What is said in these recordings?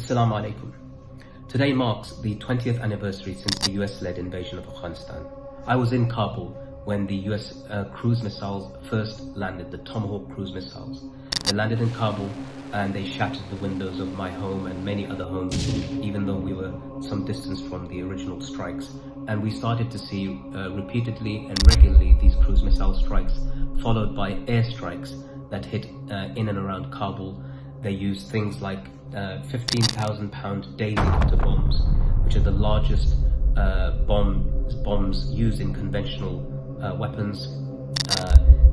Assalamu alaikum. Today marks the 20th anniversary since the US-led invasion of Afghanistan. I was in Kabul when the US cruise missiles first landed, the Tomahawk cruise missiles. They landed in Kabul and they shattered the windows of my home and many other homes, even though we were some distance from the original strikes. And we started to see repeatedly and regularly these cruise missile strikes, followed by airstrikes that hit in and around Kabul. They used things like 15,000-pound Daisy cutter bombs, which are the largest bombs used in conventional weapons.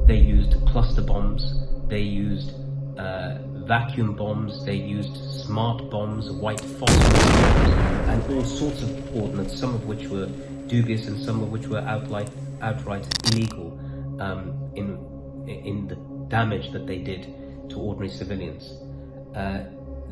They used cluster bombs, they used vacuum bombs, they used smart bombs, white phosphorus bombs, and all sorts of ordnance, some of which were dubious and some of which were outright illegal in the damage that they did to ordinary civilians.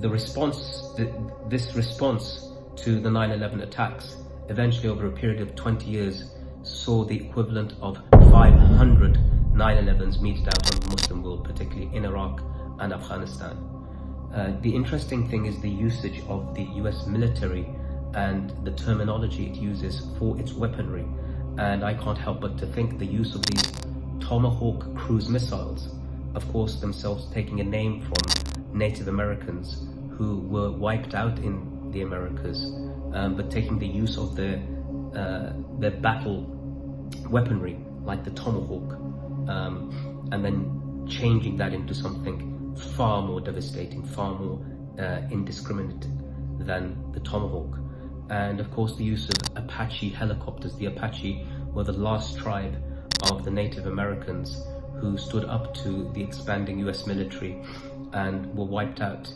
This response to the 9/11 attacks, eventually over a period of 20 years, saw the equivalent of 500 9/11s meted out on the Muslim world, particularly in Iraq and Afghanistan. The interesting thing is the usage of the US military and the terminology it uses for its weaponry. And I can't help but to think the use of these Tomahawk cruise missiles, of course themselves taking a name from Native Americans who were wiped out in the Americas, but taking the use of their battle weaponry like the Tomahawk, and then changing that into something far more devastating, far more indiscriminate than the Tomahawk. And of course the use of Apache helicopters. The Apache were the last tribe of the Native Americans who stood up to the expanding US military and were wiped out,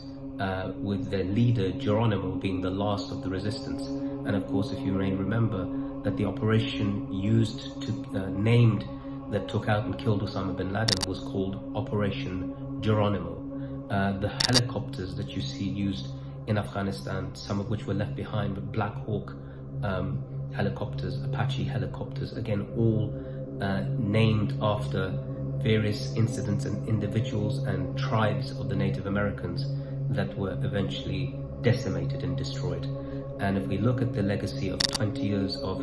with their leader Geronimo being the last of the resistance. And of course, if you may remember, that the operation used to named that took out and killed Osama bin Laden was called Operation Geronimo. The helicopters that you see used in Afghanistan, some of which were left behind, but Black Hawk helicopters, Apache helicopters, again all named after various incidents and individuals and tribes of the Native Americans that were eventually decimated and destroyed. And if we look at the legacy of 20 years of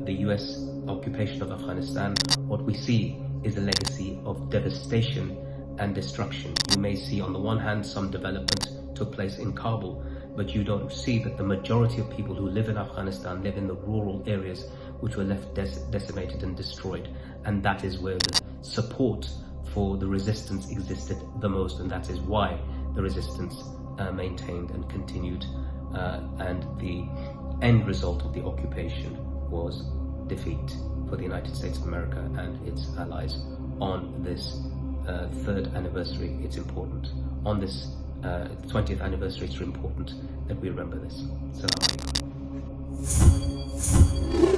the US occupation of Afghanistan, what we see is a legacy of devastation and destruction. You may see on the one hand some development took place in Kabul, but you don't see that the majority of people who live in Afghanistan live in the rural areas which were left decimated and destroyed. And that is where the support for the resistance existed the most, and that is why the resistance maintained and continued, and the end result of the occupation was defeat for the United States of America and its allies. On this third anniversary, it's important. On this 20th anniversary, it's important that we remember this. Assalamu alaikum.